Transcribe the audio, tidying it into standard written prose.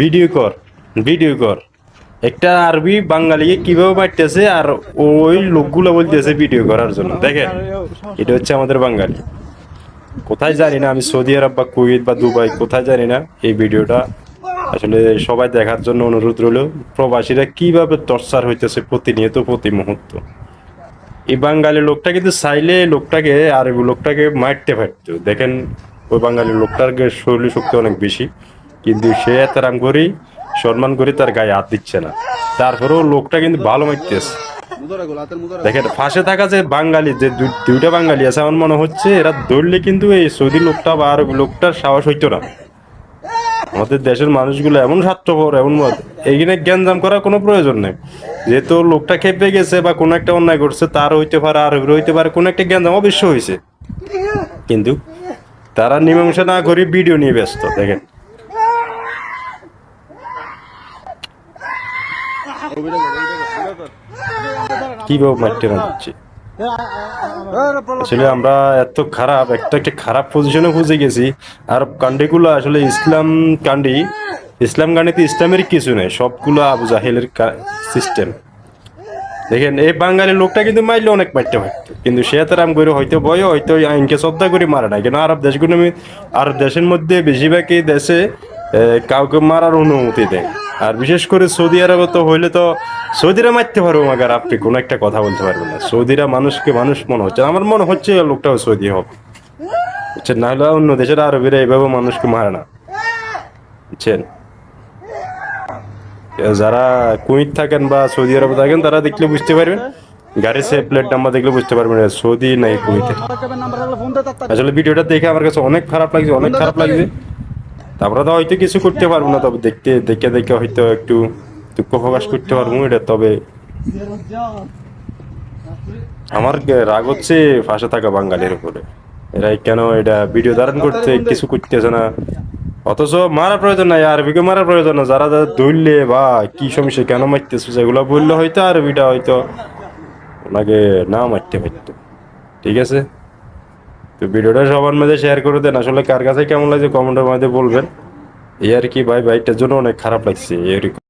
Video কর, video কর। একটা আরবি বাঙালিকে কিভাবে মারতেছে আর ওই লোকগুলো বলতেছে ভিডিও করার জন্য। দেখেন, এটা হচ্ছে আমাদের বাঙালি। কোথায় জানি না, আমি সৌদি আরব বা কুয়েত বা দুবাই কোথায় জানি না। এই ভিডিওটা আসলে সবাই দেখার জন্য অনুরোধ রইল। প্রবাসীরা কিভাবে টর্চার হইতেছে প্রতিনিয়ত, প্রতি মুহূর্ত। এই বাঙালি লোকটা কিন্তু চাইলে লোকটাকে আরবি লোকটাকে মারতে পারতো। দেখেন, ওই বাঙালি লোকটার শৈলী শক্তি অনেক বেশি, কিন্তু সে এতারাম করি সম্মান করে তার গায়ে হাত দিচ্ছে না। তারপরেও লোকটা কিন্তু ভালো মারতেছে। দেখেন, ফাঁসে থাকা যে বাঙালি, যে দুইটা বাঙালি আছে, আমার মনে হচ্ছে এরা ধরলে কিন্তু এই সৌদি লোকটা বা আরবি লোকটার সাহস হইতো না। আমাদের দেশের মানুষগুলো এমন স্বার্থপর, এমন এইখানে জ্ঞানজাম করার কোনো প্রয়োজন নেই। যেহেতু লোকটা খেপে গেছে বা কোনো একটা অন্যায় করছে, তার হইতে পারে আর হইতে পারে কোনো একটা জ্ঞানজাম অবশ্য হয়েছে, কিন্তু তারা মীমাংসা না করে ভিডিও নিয়ে ব্যস্ত। দেখেন কিভাবে মারতে না দিচ্ছে। আসলে আমরা এত খারাপ একটা খারাপ পজিশনে পৌঁছে গেছি। আর কান্ডি গুলো আসলে ইসলাম কান্ডিতে ইসলামের কিছু নেই, সবগুলো আবু জাহেলের সিস্টেম। দেখেন, এই বাঙালি লোকটা কিন্তু মারলে অনেক মারতে পারতো, কিন্তু সে তার আম করে হয়তো ভয়, হয়তো আইনকে শ্রদ্ধা করে মারে না। কেন আরব দেশের মধ্যে বেশিরভাগই দেশে কাউকে মারার অনুমতি দেয়। আর বিশেষ করে সৌদি আরবে তো হইলে তো সৌদিরা মারতে পারবো, মাগার আপনি কোনো একটা কথা বলতে পারবেন না। সৌদিরা মানুষকে মানুষ মনে হচ্ছে, আমার মনে হচ্ছে লোকটাও সৌদি হবে, বুঝছেন? না হলে অন্য দেশের আরবিরা এইভাবে মানুষকে মারে না, বুঝছেন? যারা কুয়েত থাকেন বা সৌদি আরবে থাকেন, তারা দেখলে বুঝতে পারবেন, গাড়ির সে প্লেট নাম্বার দেখলে বুঝতে পারবেন সৌদি নাই কুয়েতে। আসলে ভিডিওটা দেখে আমার কাছে অনেক খারাপ লাগছে, অনেক খারাপ লাগছে। তারপরে তো হয়তো কিছু করতে পারবো না, তবে দেখে দেখে হয়তো একটু দুঃখ প্রকাশ করতে পারবো এটা। তবে আমার রাগ হচ্ছে ফাঁসে থাকা বাঙালির উপরে। এরা কেন এটা ভিডিও ধারণ করতে কিছু করতেছে না, অথচ মারার প্রয়োজন নাই, আরবিকে মারার প্রয়োজন না। যারা যারা ধরলে বা কি সমস্যা কেন মারতেছে সেগুলো বললে হয়তো আরবিটা হয়তো ওনাকে না মারতে পারতো। ঠিক আছে, তো ভিডিওটা সবার মধ্যে শেয়ার করে দেন। আসলে কার কাছে কেমন লাগছে কমেন্টের মধ্যে বলবেন। এই আর কি ভাই, ভাইটার জন্য অনেক খারাপ লাগছে এরকম।